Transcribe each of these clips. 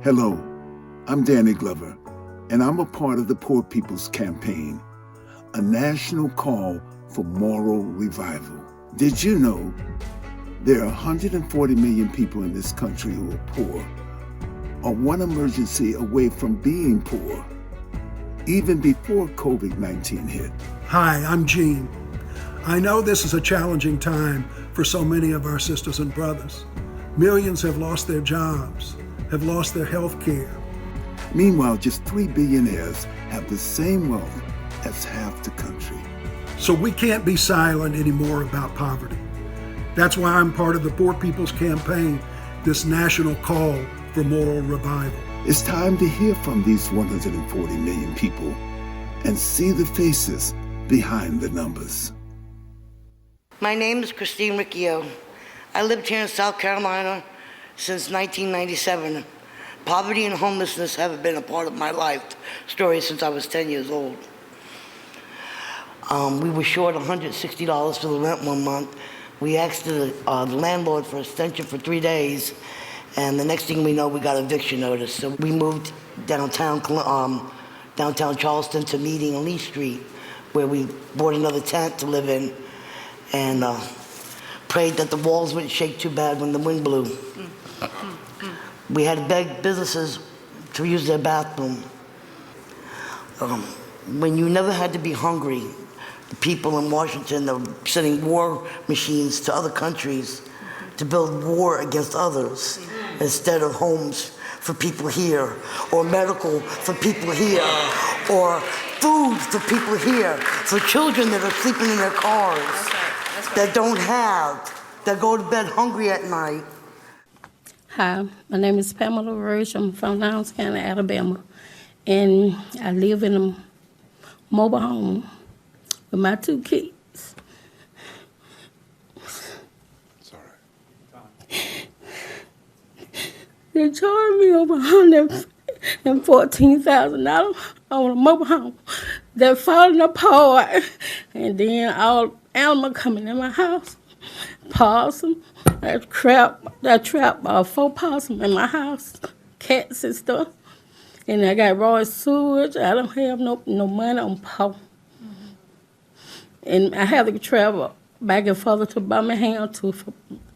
Hello, I'm Danny Glover, and I'm a part of the Poor People's Campaign, a national call for moral revival. Did you know there are 140 million people in this country who are poor, or one emergency away from being poor, even before COVID-19 hit? Hi, I'm Gene. I know this is a challenging time for so many of our sisters and brothers. Millions have lost their jobs, have lost their health care. Meanwhile, just 3 billionaires have the same wealth as half the country. So we can't be silent anymore about poverty. That's why I'm part of the Poor People's Campaign, this national call for moral revival. It's time to hear from these 140 million people and see the faces behind the numbers. My name is Christine Riccio. I lived here in South Carolina since 1997. Poverty and homelessness have been a part of my life story since I was 10 years old. We were short $160 for the rent one month. We asked the landlord for extension for 3 days, and the next thing we know, we got eviction notice. So we moved downtown Charleston to Meeting and Lee Street, where we bought another tent to live in, and prayed that the walls wouldn't shake too bad when the wind blew. We had to beg businesses to use their bathroom. When you never had to be hungry, the people in Washington are sending war machines to other countries to build war against others instead of homes for people here, or medical for people here, or food for people here, for children that are sleeping in their cars, that don't have, that go to bed hungry at night. Hi, my name is Pamela Roach. I'm from Lowndes County, Alabama, and I live in a mobile home with my 2 kids. Sorry. They charged me over $114,000 on a mobile home. They're falling apart, and then all animals coming in my house. Possum, I trapped 4 possum in my house, cats and stuff. And I got raw sewage. I don't have no money on paw. And I have to travel back and forth to Birmingham to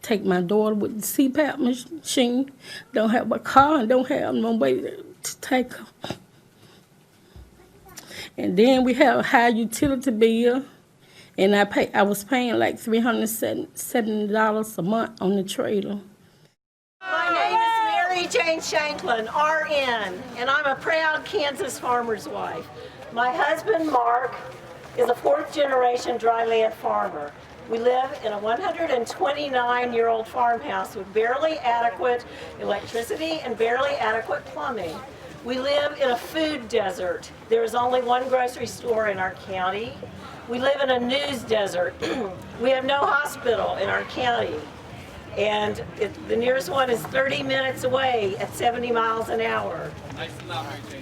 take my daughter with the CPAP machine. Don't have a car and don't have no way to take her. And then we have a high utility bill. And I was paying like $370 a month on the trailer. My name is Mary Jane Shanklin, RN, and I'm a proud Kansas farmer's wife. My husband, Mark, is a 4th-generation dryland farmer. We live in a 129-year-old farmhouse with barely adequate electricity and barely adequate plumbing. We live in a food desert. There is only one grocery store in our county. We live in a news desert. We have no hospital in our county. And the nearest one is 30 minutes away at 70 miles an hour.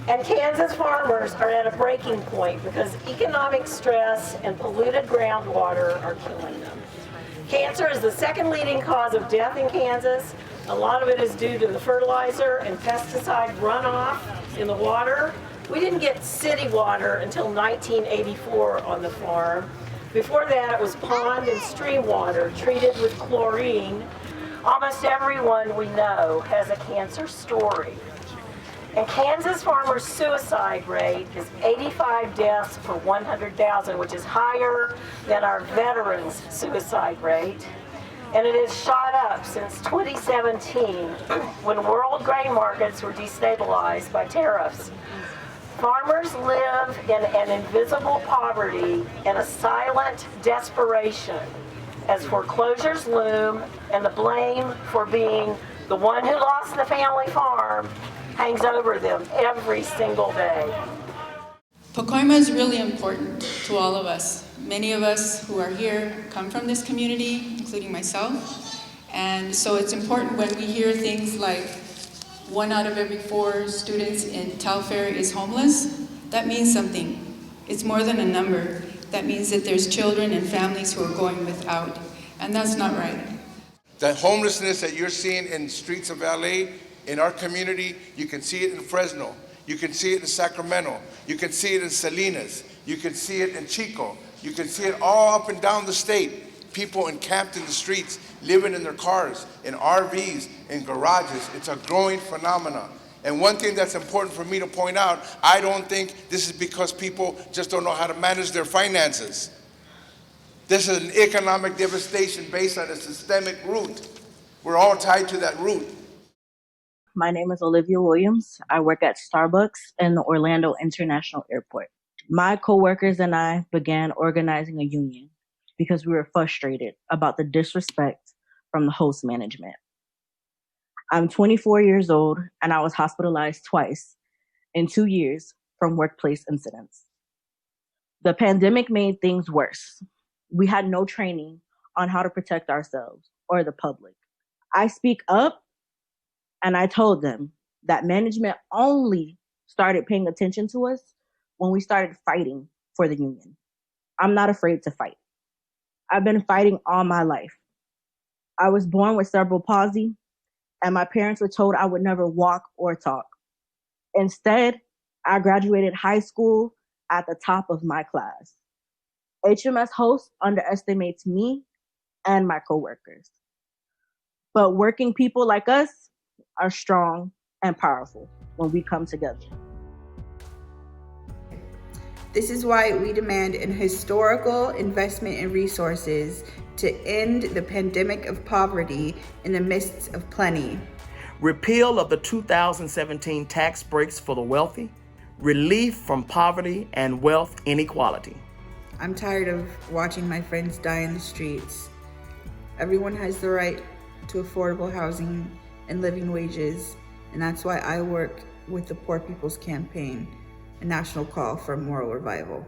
And Kansas farmers are at a breaking point because economic stress and polluted groundwater are killing them. Cancer is the 2nd leading cause of death in Kansas. A lot of it is due to the fertilizer and pesticide runoff in the water. We didn't get city water until 1984 on the farm. Before that, it was pond and stream water treated with chlorine. Almost everyone we know has a cancer story. And Kansas farmers' suicide rate is 85 deaths per 100,000, which is higher than our veterans' suicide rate. And it has shot up since 2017, when world grain markets were destabilized by tariffs. Farmers live in an invisible poverty and a silent desperation as foreclosures loom and the blame for being the one who lost the family farm hangs over them every single day. Pacoima is really important to all of us. Many of us who are here come from this community, including myself. And so it's important when we hear things like 1 out of every 4 students in Telfair is homeless. That means something. It's more than a number. That means that there's children and families who are going without. And that's not right. The homelessness that you're seeing in the streets of LA in our community. You can see it in Fresno. You can see it in Sacramento. You can see it in Salinas. You can see it in Chico. You can see it all up and down the state. People encamped in the streets, living in their cars, in RVs, in garages. It's a growing phenomenon. And one thing that's important for me to point out, I don't think this is because people just don't know how to manage their finances. This is an economic devastation based on a systemic root. We're all tied to that root. My name is Olivia Williams. I work at Starbucks in the Orlando International Airport. My coworkers and I began organizing a union because we were frustrated about the disrespect from the host management. I'm 24 years old and I was hospitalized twice in 2 years from workplace incidents. The pandemic made things worse. We had no training on how to protect ourselves or the public. I speak up and I told them that management only started paying attention to us when we started fighting for the union. I'm not afraid to fight. I've been fighting all my life. I was born with cerebral palsy, and my parents were told I would never walk or talk. Instead, I graduated high school at the top of my class. HMS Host underestimates me and my coworkers. But working people like us are strong and powerful when we come together. This is why we demand an historical investment in resources to end the pandemic of poverty in the midst of plenty. Repeal of the 2017 tax breaks for the wealthy, relief from poverty and wealth inequality. I'm tired of watching my friends die in the streets. Everyone has the right to affordable housing and living wages, and that's why I work with the Poor People's Campaign, a national call for moral revival.